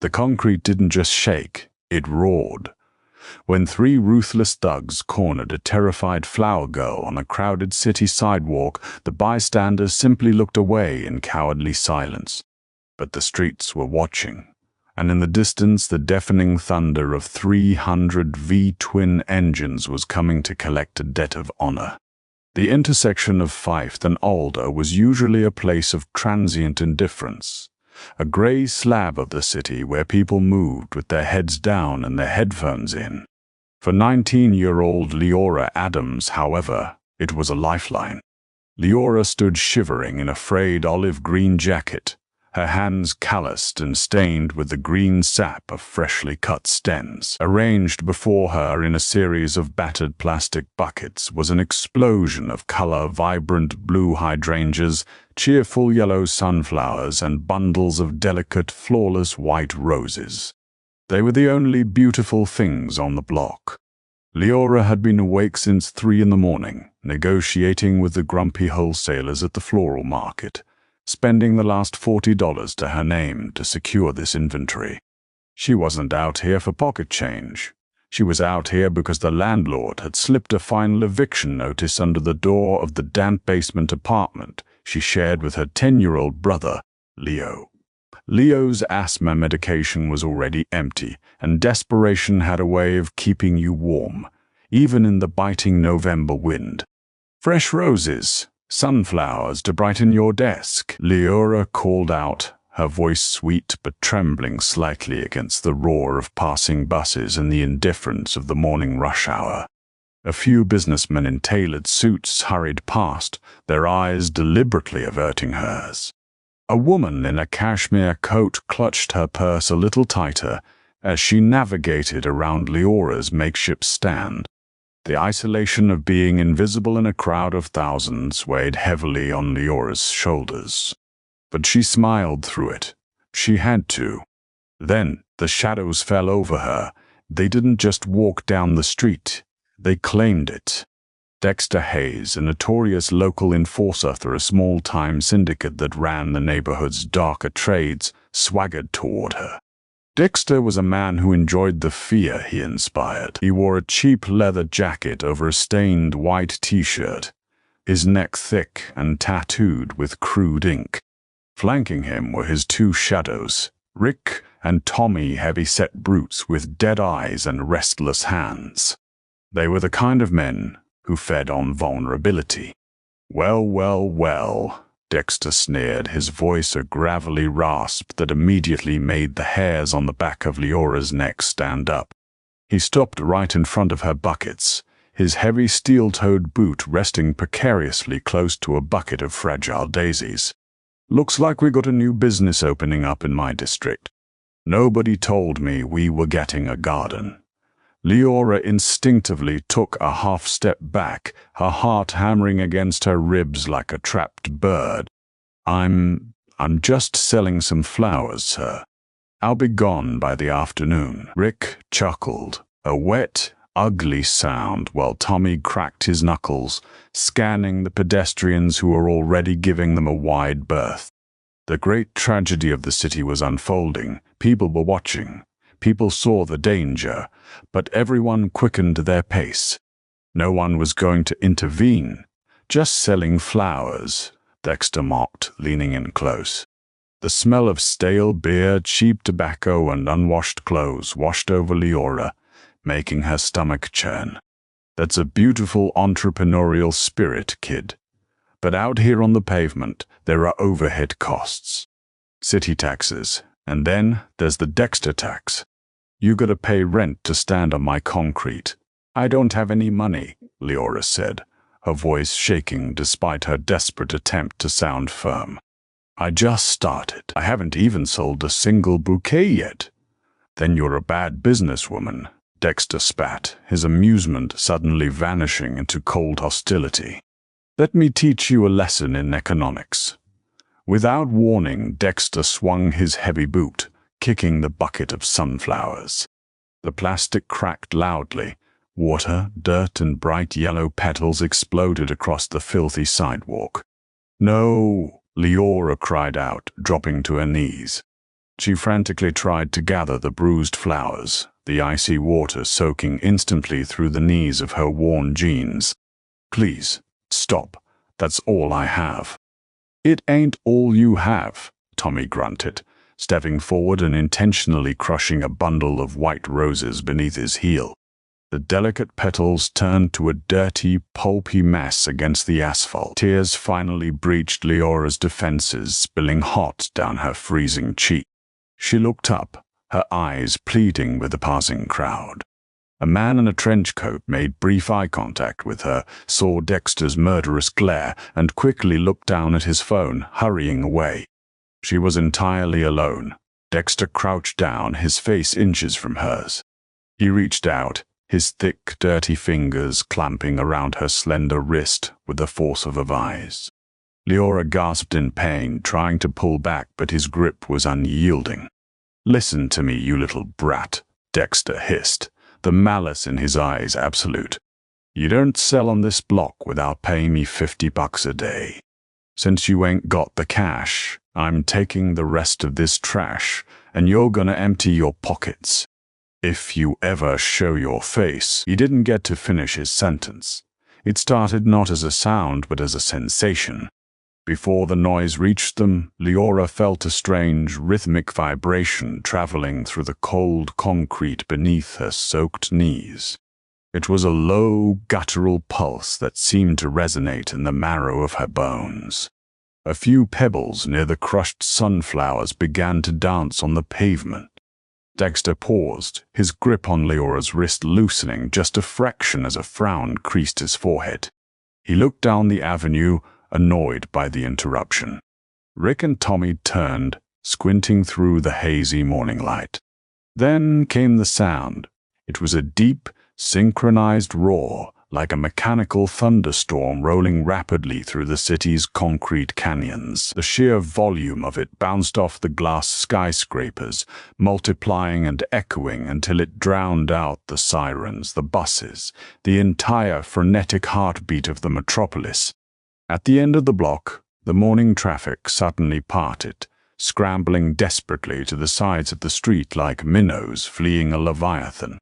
The concrete didn't just shake, it roared. When three ruthless thugs cornered a terrified flower girl on a crowded city sidewalk, the bystanders simply looked away in cowardly silence. But the streets were watching, and in the distance the deafening thunder of 300 V-twin engines was coming to collect a debt of honor. The intersection of Fife and Alder was usually a place of transient indifference, a gray slab of the city where people moved with their heads down and their headphones in. For 19-year-old Leora Adams, however, it was a lifeline. Leora stood shivering in a frayed olive-green jacket, her hands calloused and stained with the green sap of freshly cut stems. Arranged before her in a series of battered plastic buckets was an explosion of color, vibrant blue hydrangeas, cheerful yellow sunflowers, and bundles of delicate, flawless white roses. They were the only beautiful things on the block. Leora had been awake since 3 a.m, negotiating with the grumpy wholesalers at the floral market, spending the last $40 to her name to secure this inventory. She wasn't out here for pocket change. She was out here because the landlord had slipped a final eviction notice under the door of the damp basement apartment she shared with her 10-year-old brother, Leo. Leo's asthma medication was already empty, and desperation had a way of keeping you warm, even in the biting November wind. "Fresh roses, sunflowers to brighten your desk," Leora called out, her voice sweet but trembling slightly against the roar of passing buses and the indifference of the morning rush hour. A few businessmen in tailored suits hurried past, their eyes deliberately averting hers. A woman in a cashmere coat clutched her purse a little tighter as she navigated around Leora's makeshift stand. The isolation of being invisible in a crowd of thousands weighed heavily on Leora's shoulders. But she smiled through it. She had to. Then the shadows fell over her. They didn't just walk down the street. They claimed it. Dexter Hayes, a notorious local enforcer for a small-time syndicate that ran the neighborhood's darker trades, swaggered toward her. Dexter was a man who enjoyed the fear he inspired. He wore a cheap leather jacket over a stained white t-shirt, his neck thick and tattooed with crude ink. Flanking him were his two shadows, Rick and Tommy, heavy-set brutes with dead eyes and restless hands. They were the kind of men who fed on vulnerability. Well, Dexter sneered, his voice a gravelly rasp that immediately made the hairs on the back of Leora's neck stand up. He stopped right in front of her buckets, his heavy steel-toed boot resting precariously close to a bucket of fragile daisies. "Looks like we got a new business opening up in my district. Nobody told me we were getting a garden." Leora instinctively took a half-step back, her heart hammering against her ribs like a trapped bird. I'm just selling some flowers, sir. I'll be gone by the afternoon." Rick chuckled, a wet, ugly sound, while Tommy cracked his knuckles, scanning the pedestrians who were already giving them a wide berth. The great tragedy of the city was unfolding. People were watching. People saw the danger, but everyone quickened their pace. No one was going to intervene. "Just selling flowers," Dexter mocked, leaning in close. The smell of stale beer, cheap tobacco, and unwashed clothes washed over Leora, making her stomach churn. "That's a beautiful entrepreneurial spirit, kid. But out here on the pavement, there are overhead costs. City taxes, and then there's the Dexter tax. You gotta pay rent to stand on my concrete." "I don't have any money," Leora said, her voice shaking despite her desperate attempt to sound firm. "I just started. I haven't even sold a single bouquet yet." "Then you're a bad businesswoman," Dexter spat, his amusement suddenly vanishing into cold hostility. "Let me teach you a lesson in economics." Without warning, Dexter swung his heavy boot, kicking the bucket of sunflowers. The plastic cracked loudly. Water, dirt, and bright yellow petals exploded across the filthy sidewalk. "No," Leora cried out, dropping to her knees. She frantically tried to gather the bruised flowers, the icy water soaking instantly through the knees of her worn jeans. "Please, stop. That's all I have." "It ain't all you have," Tommy grunted, stepping forward and intentionally crushing a bundle of white roses beneath his heel. The delicate petals turned to a dirty, pulpy mess against the asphalt. Tears finally breached Leora's defenses, spilling hot down her freezing cheek. She looked up, her eyes pleading with the passing crowd. A man in a trench coat made brief eye contact with her, saw Dexter's murderous glare, and quickly looked down at his phone, hurrying away. She was entirely alone. Dexter crouched down, his face inches from hers. He reached out, his thick, dirty fingers clamping around her slender wrist with the force of a vise. Leora gasped in pain, trying to pull back, but his grip was unyielding. "Listen to me, you little brat," Dexter hissed, the malice in his eyes absolute. "You don't sell on this block without paying me $50 a day. Since you ain't got the cash, I'm taking the rest of this trash, and you're gonna empty your pockets. If you ever show your face." He didn't get to finish his sentence. It started not as a sound but as a sensation. Before the noise reached them, Leora felt a strange, rhythmic vibration traveling through the cold concrete beneath her soaked knees. It was a low, guttural pulse that seemed to resonate in the marrow of her bones. A few pebbles near the crushed sunflowers began to dance on the pavement. Dexter paused, his grip on Leora's wrist loosening just a fraction as a frown creased his forehead. He looked down the avenue, annoyed by the interruption. Rick and Tommy turned, squinting through the hazy morning light. Then came the sound. It was a deep, synchronized roar, like a mechanical thunderstorm rolling rapidly through the city's concrete canyons. The sheer volume of it bounced off the glass skyscrapers, multiplying and echoing until it drowned out the sirens, the buses, the entire frenetic heartbeat of the metropolis. At the end of the block, the morning traffic suddenly parted, scrambling desperately to the sides of the street like minnows fleeing a leviathan.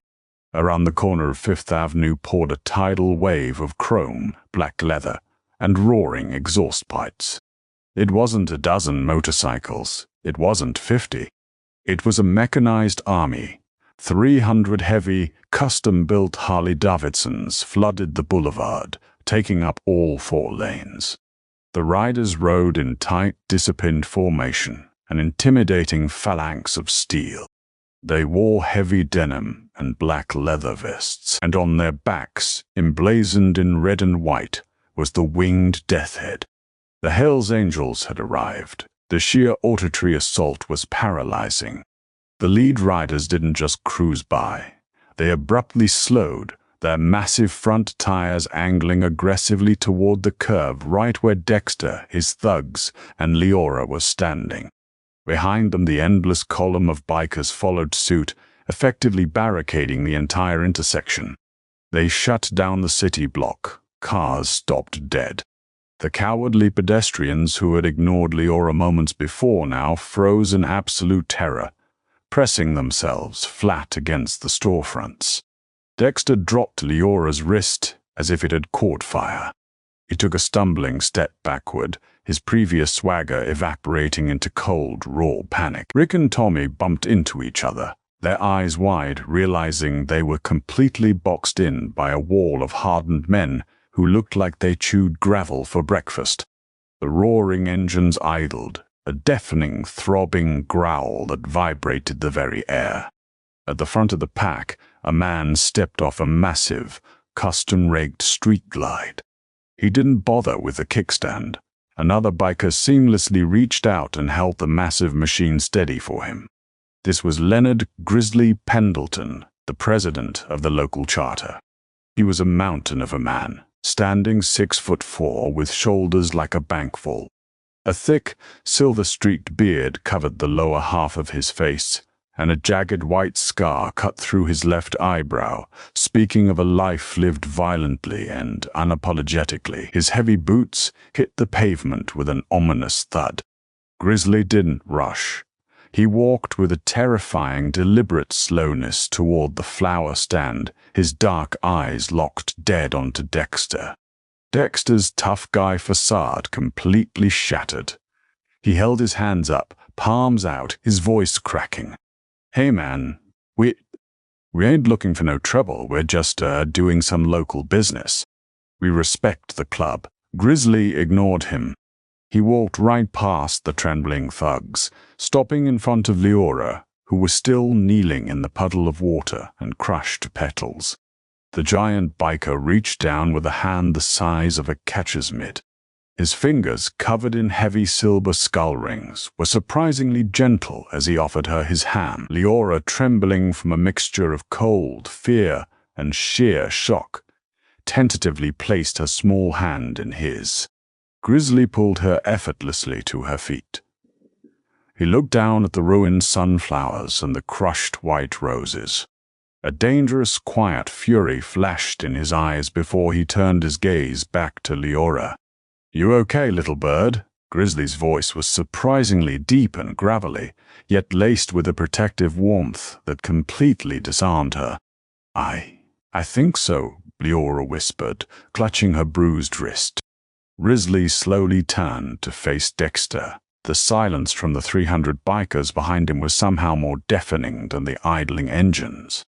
Around the corner of Fifth Avenue poured a tidal wave of chrome, black leather, and roaring exhaust pipes. It wasn't a dozen motorcycles. It wasn't 50. It was a mechanized army. 300 heavy, custom-built Harley-Davidsons flooded the boulevard, taking up all 4 lanes. The riders rode in tight, disciplined formation, an intimidating phalanx of steel. They wore heavy denim and black leather vests, and on their backs, emblazoned in red and white, was the winged death head. The Hells Angels had arrived. The sheer auditory assault was paralyzing. The lead riders didn't just cruise by. They abruptly slowed, their massive front tires angling aggressively toward the curve right where Dexter, his thugs, and Leora were standing. Behind them, the endless column of bikers followed suit, effectively barricading the entire intersection. They shut down the city block. Cars stopped dead. The cowardly pedestrians who had ignored Leora moments before now froze in absolute terror, pressing themselves flat against the storefronts. Dexter dropped Leora's wrist as if it had caught fire. He took a stumbling step backward, his previous swagger evaporating into cold, raw panic. Rick and Tommy bumped into each other, their eyes wide, realizing they were completely boxed in by a wall of hardened men who looked like they chewed gravel for breakfast. The roaring engines idled, a deafening, throbbing growl that vibrated the very air. At the front of the pack, a man stepped off a massive, custom-rigged street glide. He didn't bother with the kickstand. Another biker seamlessly reached out and held the massive machine steady for him. This was Leonard Grizzly Pendleton, the president of the local charter. He was a mountain of a man, standing 6'4" with shoulders like a bankfull. A thick, silver-streaked beard covered the lower half of his face, and a jagged white scar cut through his left eyebrow, speaking of a life lived violently and unapologetically. His heavy boots hit the pavement with an ominous thud. Grizzly didn't rush. He walked with a terrifying, deliberate slowness toward the flower stand, his dark eyes locked dead onto Dexter. Dexter's tough guy facade completely shattered. He held his hands up, palms out, his voice cracking. "Hey man, we ain't looking for no trouble, we're just doing some local business. We respect the club." Grizzly ignored him. He walked right past the trembling thugs, stopping in front of Leora, who was still kneeling in the puddle of water and crushed petals. The giant biker reached down with a hand the size of a catcher's mitt. His fingers, covered in heavy silver skull rings, were surprisingly gentle as he offered her his hand. Leora, trembling from a mixture of cold, fear, and sheer shock, tentatively placed her small hand in his. Grizzly pulled her effortlessly to her feet. He looked down at the ruined sunflowers and the crushed white roses. A dangerous, quiet fury flashed in his eyes before he turned his gaze back to Leora. "You okay, little bird?" Grizzly's voice was surprisingly deep and gravelly, yet laced with a protective warmth that completely disarmed her. I think so," Leora whispered, clutching her bruised wrist. Grizzly slowly turned to face Dexter. The silence from the 300 bikers behind him was somehow more deafening than the idling engines.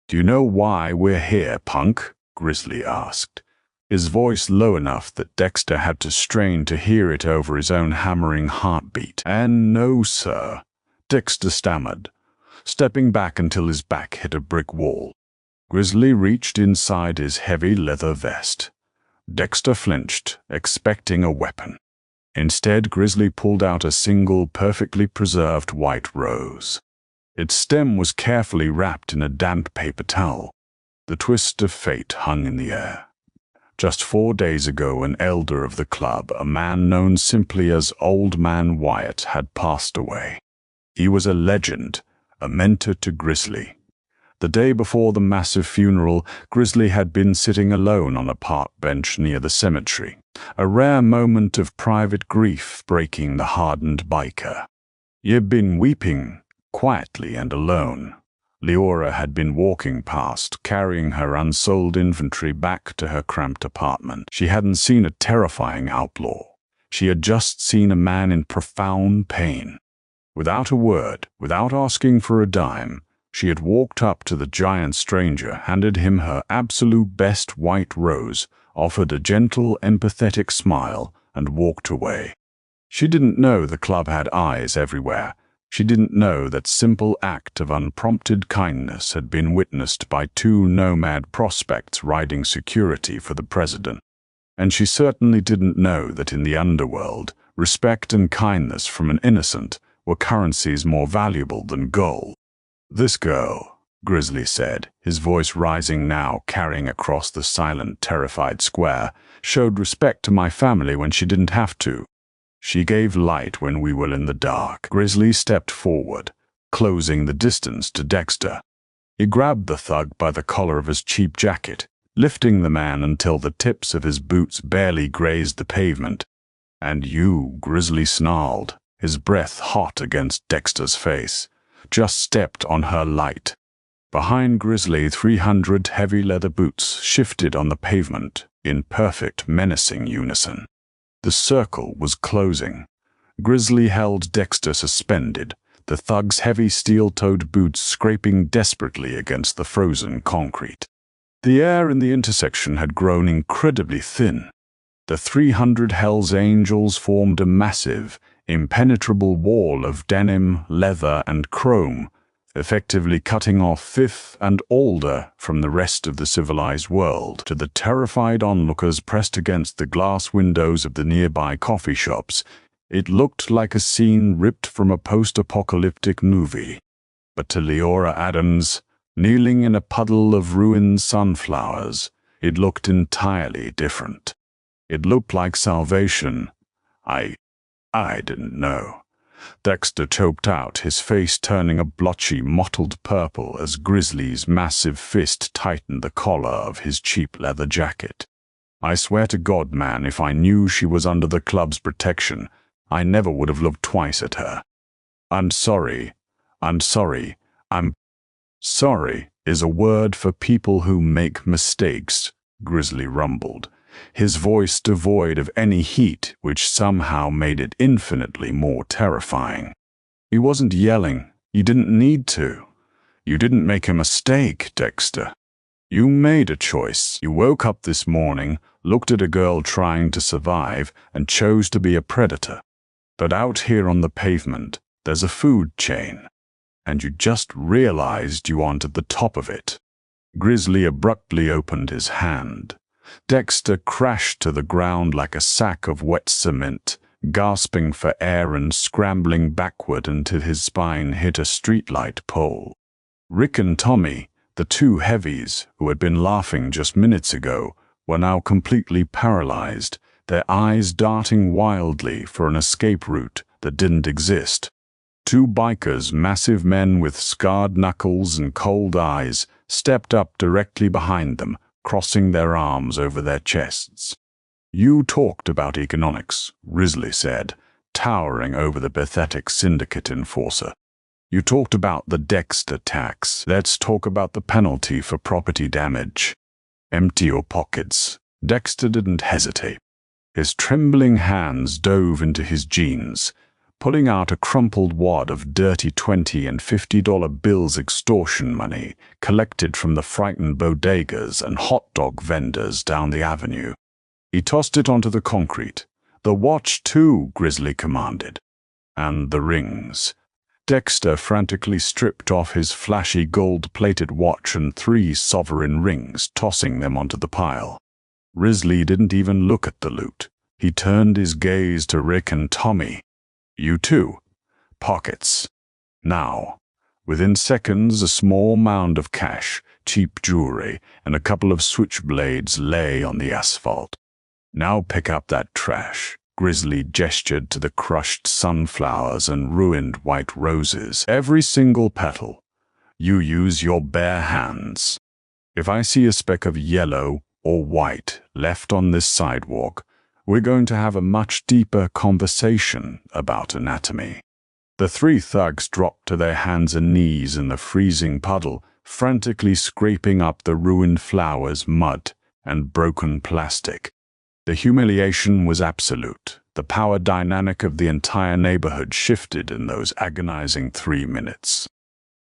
"Do you know why we're here, punk?" Grizzly asked, his voice low enough that Dexter had to strain to hear it over his own hammering heartbeat. "And no, sir," Dexter stammered, stepping back until his back hit a brick wall. Grizzly reached inside his heavy leather vest. Dexter flinched, expecting a weapon. Instead, Grizzly pulled out a single, perfectly preserved white rose. Its stem was carefully wrapped in a damp paper towel. The twist of fate hung in the air. Just 4 days ago, an elder of the club, a man known simply as Old Man Wyatt, had passed away. He was a legend, a mentor to Grizzly. The day before the massive funeral, Grizzly had been sitting alone on a park bench near the cemetery, a rare moment of private grief breaking the hardened biker. He had been weeping, quietly and alone. Leora had been walking past, carrying her unsold inventory back to her cramped apartment. She hadn't seen a terrifying outlaw. She had just seen a man in profound pain. Without a word, without asking for a dime, she had walked up to the giant stranger, handed him her absolute best white rose, offered a gentle, empathetic smile, and walked away. She didn't know the club had eyes everywhere. She didn't know that simple act of unprompted kindness had been witnessed by 2 nomad prospects riding security for the president. And she certainly didn't know that in the underworld, respect and kindness from an innocent were currencies more valuable than gold. "This girl," Grizzly said, his voice rising now, carrying across the silent, terrified square, "showed respect to my family when she didn't have to. She gave light when we were in the dark." Grizzly stepped forward, closing the distance to Dexter. He grabbed the thug by the collar of his cheap jacket, lifting the man until the tips of his boots barely grazed the pavement. "And you," Grizzly snarled, his breath hot against Dexter's face, "just stepped on her light." Behind Grizzly, 300 heavy leather boots shifted on the pavement in perfect, menacing unison. The circle was closing. Grizzly held Dexter suspended, the thug's heavy steel-toed boots scraping desperately against the frozen concrete. The air in the intersection had grown incredibly thin. The 300 Hells Angels formed a massive, impenetrable wall of denim, leather, and chrome, effectively cutting off Fifth and Alder from the rest of the civilized world. To the terrified onlookers pressed against the glass windows of the nearby coffee shops, it looked like a scene ripped from a post-apocalyptic movie. But to Leora Adams, kneeling in a puddle of ruined sunflowers, it looked entirely different. It looked like salvation. I didn't know. Dexter choked out, his face turning a blotchy, mottled purple as Grizzly's massive fist tightened the collar of his cheap leather jacket. "I swear to God, man, if I knew she was under the club's protection, I never would have looked twice at her." I'm sorry. I'm sorry. I'm sorry is a word for people who make mistakes, Grizzly rumbled, his voice devoid of any heat, which somehow made it infinitely more terrifying. He wasn't yelling. He didn't need to. You didn't make a mistake, Dexter. You made a choice. You woke up this morning, looked at a girl trying to survive, and chose to be a predator. But out here on the pavement, there's a food chain, and you just realized you aren't at the top of it. Grizzly abruptly opened his hand. Dexter crashed to the ground like a sack of wet cement, gasping for air and scrambling backward until his spine hit a streetlight pole. Rick and Tommy, the two heavies who had been laughing just minutes ago, were now completely paralyzed, their eyes darting wildly for an escape route that didn't exist. Two bikers, massive men with scarred knuckles and cold eyes, stepped up directly behind them, crossing their arms over their chests. You talked about economics, Grizzly said, towering over the pathetic syndicate enforcer. You talked about the Dexter tax. Let's talk about the penalty for property damage. Empty your pockets. Dexter didn't hesitate. His trembling hands dove into his jeans, pulling out a crumpled wad of dirty $20 and $50 bills extortion money collected from the frightened bodegas and hot dog vendors down the avenue. He tossed it onto the concrete. The watch, too, Grizzly commanded. And the rings. Dexter frantically stripped off his flashy gold-plated watch and 3 sovereign rings, tossing them onto the pile. Grizzly didn't even look at the loot. He turned his gaze to Rick and Tommy. You too. Pockets. Now. Within seconds, a small mound of cash, cheap jewelry, and a couple of switchblades lay on the asphalt. Now pick up that trash. Grizzly gestured to the crushed sunflowers and ruined white roses, every single petal. You use your bare hands. If I see a speck of yellow or white left on this sidewalk, we're going to have a much deeper conversation about anatomy. The 3 thugs dropped to their hands and knees in the freezing puddle, frantically scraping up the ruined flowers, mud, and broken plastic. The humiliation was absolute. The power dynamic of the entire neighborhood shifted in those agonizing 3 minutes.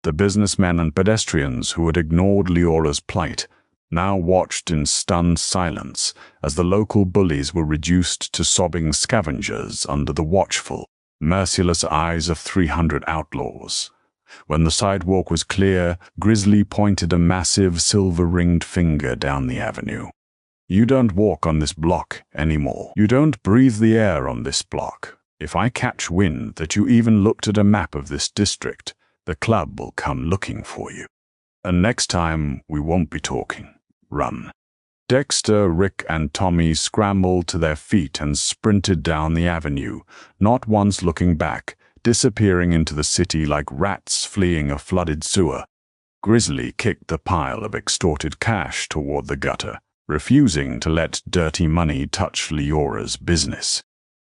The businessmen and pedestrians who had ignored Leora's plight now watched in stunned silence as the local bullies were reduced to sobbing scavengers under the watchful, merciless eyes of 300 outlaws. When the sidewalk was clear, Grizzly pointed a massive silver-ringed finger down the avenue. You don't walk on this block anymore. You don't breathe the air on this block. If I catch wind that you even looked at a map of this district, the club will come looking for you. And next time, we won't be talking. Run. Dexter, Rick, and Tommy scrambled to their feet and sprinted down the avenue, not once looking back, disappearing into the city like rats fleeing a flooded sewer. Grizzly kicked the pile of extorted cash toward the gutter, refusing to let dirty money touch Leora's business.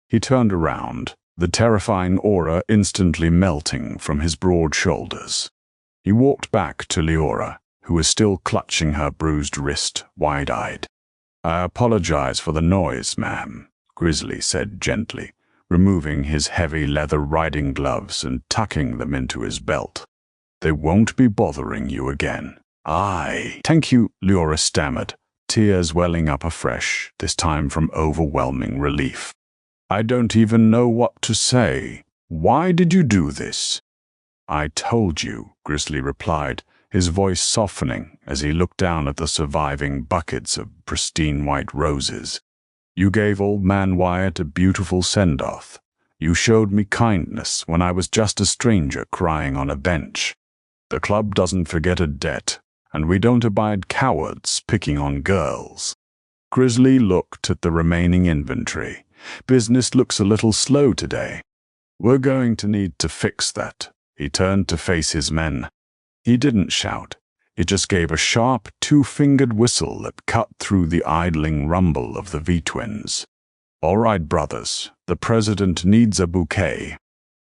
He turned around, the terrifying aura instantly melting from his broad shoulders. He walked back to Leora, who was still clutching her bruised wrist, wide-eyed. I apologize for the noise, ma'am, Grizzly said gently, removing his heavy leather riding gloves and tucking them into his belt. They won't be bothering you again. Thank you, Leora stammered, tears welling up afresh, this time from overwhelming relief. I don't even know what to say. Why did you do this? I told you, Grizzly replied, his voice softening as he looked down at the surviving buckets of pristine white roses. You gave old man Wyatt a beautiful send-off. You showed me kindness when I was just a stranger crying on a bench. The club doesn't forget a debt, and we don't abide cowards picking on girls. Grizzly looked at the remaining inventory. Business looks a little slow today. We're going to need to fix that. He turned to face his men. He didn't shout. He just gave a sharp, 2-fingered whistle that cut through the idling rumble of the V-twins. All right, brothers, the president needs a bouquet.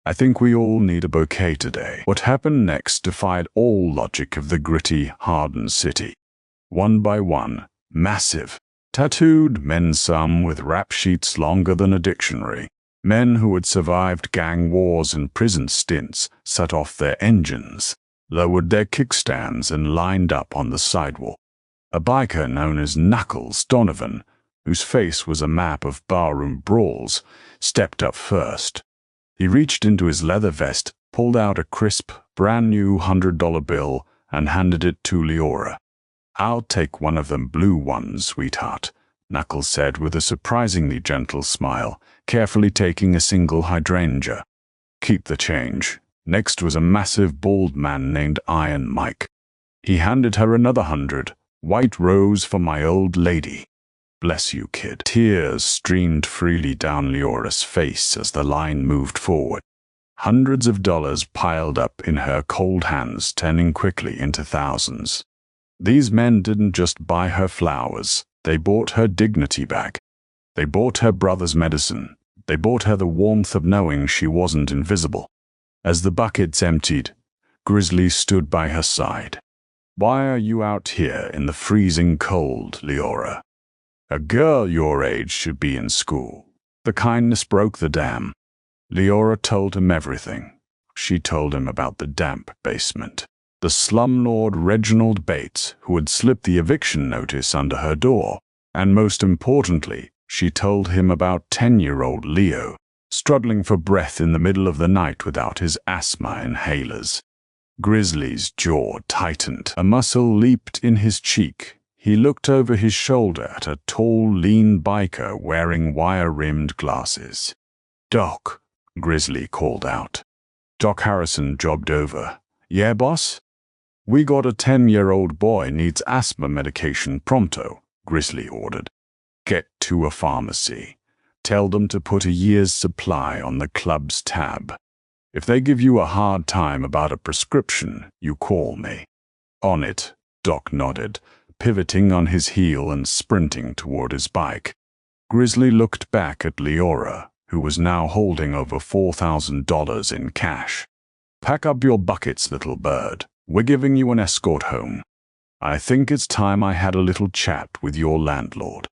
I think we all need a bouquet today. What happened next defied all logic of the gritty, hardened city. One by one, massive, tattooed men, some with rap sheets longer than a dictionary, men who had survived gang wars and prison stints, set off their engines, lowered their kickstands and lined up on the sidewalk. A biker known as Knuckles Donovan, whose face was a map of barroom brawls, stepped up first. He reached into his leather vest, pulled out a crisp, brand-new $100 bill, and handed it to Leora. "I'll take one of them blue ones, sweetheart," Knuckles said with a surprisingly gentle smile, carefully taking a single hydrangea. "Keep the change." Next was a massive, bald man named Iron Mike. He handed her another 100, "White rose for my old lady." "Bless you, kid." Tears streamed freely down Leora's face as the line moved forward. Hundreds of dollars piled up in her cold hands, turning quickly into thousands. These men didn't just buy her flowers, they bought her dignity back. They bought her brother's medicine. They bought her the warmth of knowing she wasn't invisible. As the buckets emptied, Grizzly stood by her side. "Why are you out here in the freezing cold, Leora? A girl your age should be in school." The kindness broke the dam. Leora told him everything. She told him about the damp basement, the slumlord Reginald Bates who had slipped the eviction notice under her door, and most importantly, she told him about 10-year-old Leo, struggling for breath in the middle of the night without his asthma inhalers. Grizzly's jaw tightened. A muscle leaped in his cheek. He looked over his shoulder at a tall, lean biker wearing wire-rimmed glasses. "Doc," Grizzly called out. Doc Harrison jogged over. "Yeah, boss?" "We got a 10-year-old boy needs asthma medication pronto," Grizzly ordered. "Get to a pharmacy. Tell them to put a year's supply on the club's tab. If they give you a hard time about a prescription, you call me." "On it," Doc nodded, pivoting on his heel and sprinting toward his bike. Grizzly looked back at Leora, who was now holding over $4,000 in cash. "Pack up your buckets, little bird. We're giving you an escort home. I think it's time I had a little chat with your landlord."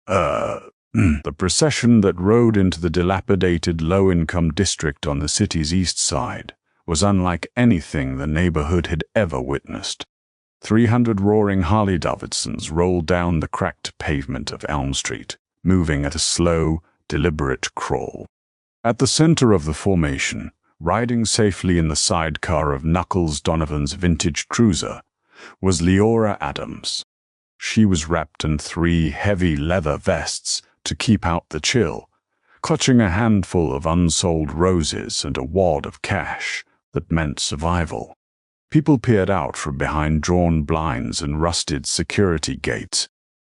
The procession that rode into the dilapidated low-income district on the city's east side was unlike anything the neighborhood had ever witnessed. 300 roaring Harley-Davidsons rolled down the cracked pavement of Elm Street, moving at a slow, deliberate crawl. At the center of the formation, riding safely in the sidecar of Knuckles Donovan's vintage cruiser, was Leora Adams. She was wrapped in 3 heavy leather vests to keep out the chill, clutching a handful of unsold roses and a wad of cash that meant survival. People peered out from behind drawn blinds and rusted security gates.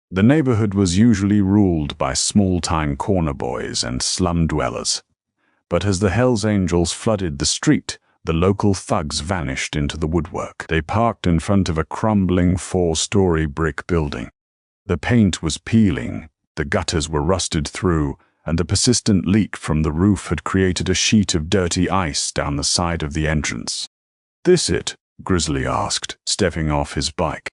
The neighborhood was usually ruled by small-time corner boys and slum dwellers. But as the Hells Angels flooded the street, the local thugs vanished into the woodwork. They parked in front of a crumbling 4-story brick building. The paint was peeling, the gutters were rusted through, and a persistent leak from the roof had created a sheet of dirty ice down the side of the entrance. "This it?" Grizzly asked, stepping off his bike.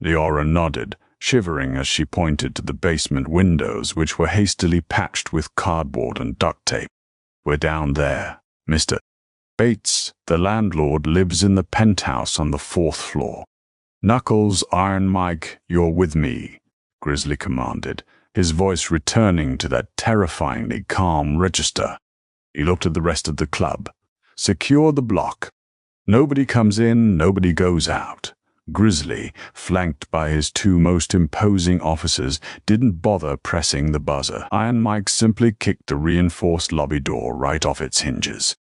Leora nodded, shivering as she pointed to the basement windows, which were hastily patched with cardboard and duct tape. "We're down there, Mr. Bates, the landlord, lives in the penthouse on the 4th floor." "Knuckles, Iron Mike, you're with me," Grizzly commanded, his voice returning to that terrifyingly calm register. He looked at the rest of the club. "Secure the block. Nobody comes in, nobody goes out." Grizzly, flanked by his 2 most imposing officers, didn't bother pressing the buzzer. Iron Mike simply kicked the reinforced lobby door right off its hinges.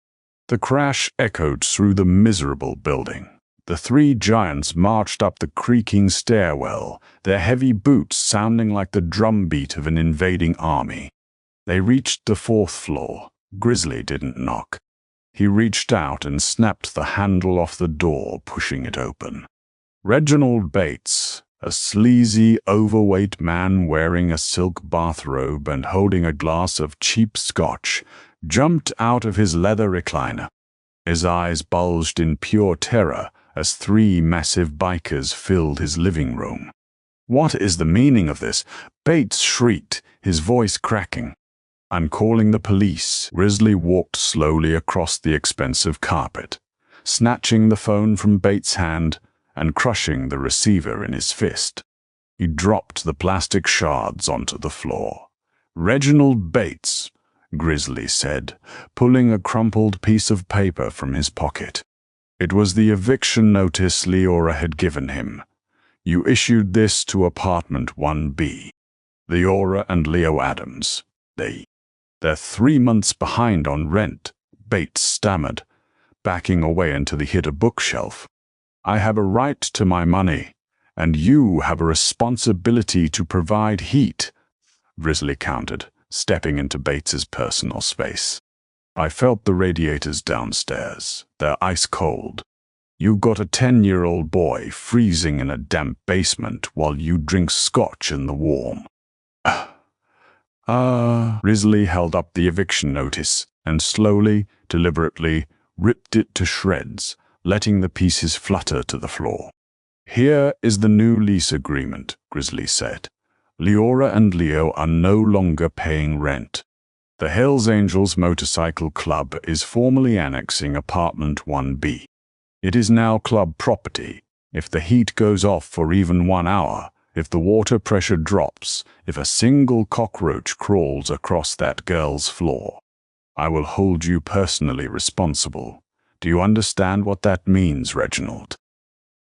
The crash echoed through the miserable building. The 3 giants marched up the creaking stairwell, their heavy boots sounding like the drumbeat of an invading army. They reached the 4th floor. Grizzly didn't knock. He reached out and snapped the handle off the door, pushing it open. Reginald Bates, a sleazy, overweight man wearing a silk bathrobe and holding a glass of cheap scotch, jumped out of his leather recliner. His eyes bulged in pure terror as 3 massive bikers filled his living room. "What is the meaning of this?" Bates shrieked, his voice cracking. "I'm calling the police." Grizzly walked slowly across the expensive carpet, snatching the phone from Bates' hand and crushing the receiver in his fist. He dropped the plastic shards onto the floor. "Reginald Bates," Grizzly said, pulling a crumpled piece of paper from his pocket. It was the eviction notice Leora had given him. "You issued this to apartment 1B. Leora and Leo Adams. They're 3 months behind on rent," Bates stammered, backing away until he hit a bookshelf. "I have a right to my money, and you have a responsibility to provide heat," Grizzly countered, stepping into Bates's personal space. "I felt the radiators downstairs. They're ice cold. You've got a 10-year-old boy freezing in a damp basement while you drink scotch in the warm." Grizzly held up the eviction notice and slowly, deliberately, ripped it to shreds, letting the pieces flutter to the floor. "Here is the new lease agreement," Grizzly said. "Leora and Leo are no longer paying rent. The Hells Angels Motorcycle Club is formally annexing apartment 1B. It is now club property. If the heat goes off for even 1 hour, if the water pressure drops, if a single cockroach crawls across that girl's floor, I will hold you personally responsible. Do you understand what that means, Reginald?"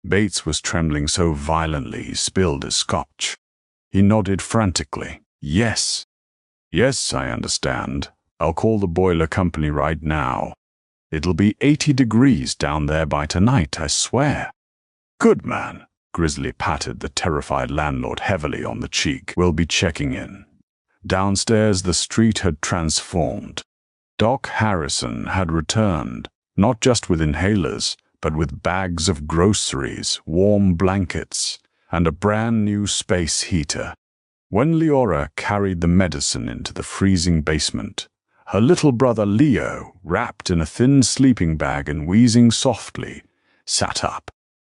Bates was trembling so violently he spilled his scotch. He nodded frantically. "Yes. Yes, I understand. I'll call the boiler company right now. It'll be 80 degrees down there by tonight, I swear." "Good man." Grizzly patted the terrified landlord heavily on the cheek. "We'll be checking in." Downstairs, the street had transformed. Doc Harrison had returned, not just with inhalers, but with bags of groceries, warm blankets, and a brand new space heater. When Leora carried the medicine into the freezing basement, her little brother Leo, wrapped in a thin sleeping bag and wheezing softly, sat up.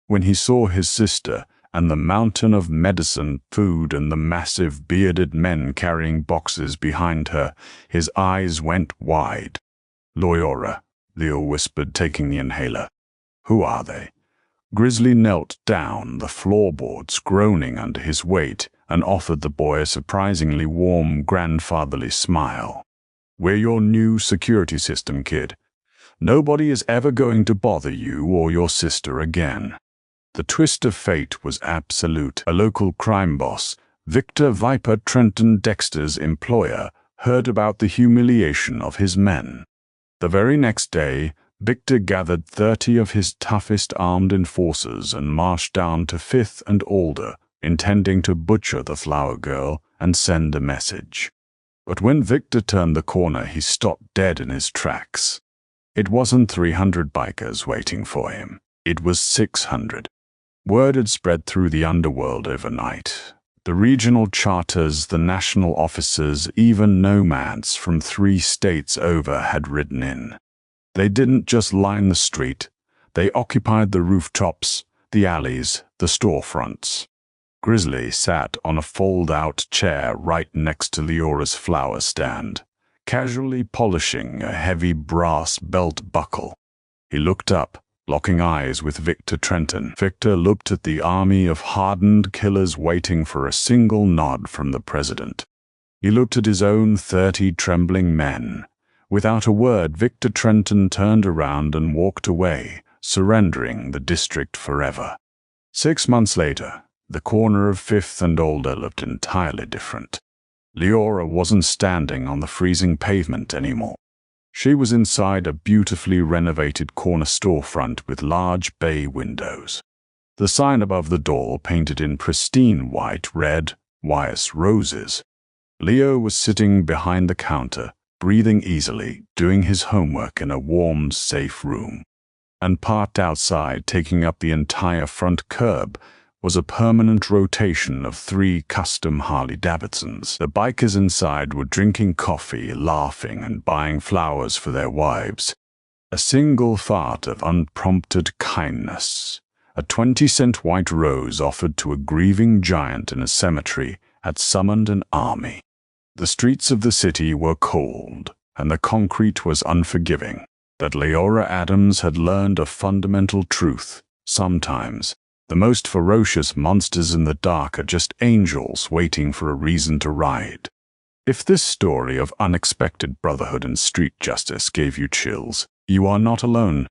When he saw his sister and the mountain of medicine, food, and the massive bearded men carrying boxes behind her, his eyes went wide. "Leora," Leo whispered, taking the inhaler. "Who are they?" Grizzly knelt down, the floorboards groaning under his weight, and offered the boy a surprisingly warm, grandfatherly smile. "We're your new security system, kid. Nobody is ever going to bother you or your sister again." The twist of fate was absolute. A local crime boss, Victor Viper Trenton Dexter's employer, heard about the humiliation of his men. The very next day, Victor gathered 30 of his toughest armed enforcers and marched down to 5th and Alder, intending to butcher the flower girl and send a message. But when Victor turned the corner, he stopped dead in his tracks. It wasn't 300 bikers waiting for him. It was 600. Word had spread through the underworld overnight. The regional charters, the national officers, even nomads from 3 states over had ridden in. They didn't just line the street. They occupied the rooftops, the alleys, the storefronts. Grizzly sat on a fold-out chair right next to Leora's flower stand, casually polishing a heavy brass belt buckle. He looked up, locking eyes with Victor Trenton. Victor looked at the army of hardened killers waiting for a single nod from the president. He looked at his own 30 trembling men. Without a word, Victor Trenton turned around and walked away, surrendering the district forever. 6 months later, the corner of 5th and Alder looked entirely different. Leora wasn't standing on the freezing pavement anymore. She was inside a beautifully renovated corner storefront with large bay windows. The sign above the door painted in pristine white read, "Wyeth Roses." Leo was sitting behind the counter, breathing easily, doing his homework in a warm, safe room. And parked outside, taking up the entire front curb, was a permanent rotation of 3 custom Harley-Davidsons. The bikers inside were drinking coffee, laughing, and buying flowers for their wives. A single fart of unprompted kindness. A 20-cent white rose offered to a grieving giant in a cemetery had summoned an army. The streets of the city were cold, and the concrete was unforgiving. But Leora Adams had learned a fundamental truth. Sometimes, the most ferocious monsters in the dark are just angels waiting for a reason to ride. If this story of unexpected brotherhood and street justice gave you chills, you are not alone.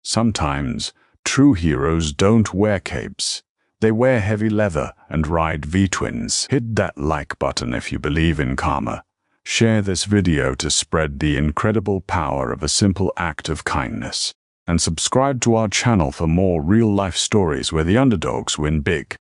Sometimes, true heroes don't wear capes. They wear heavy leather and ride V-twins. Hit that like button if you believe in karma. Share this video to spread the incredible power of a simple act of kindness. And subscribe to our channel for more real-life stories where the underdogs win big.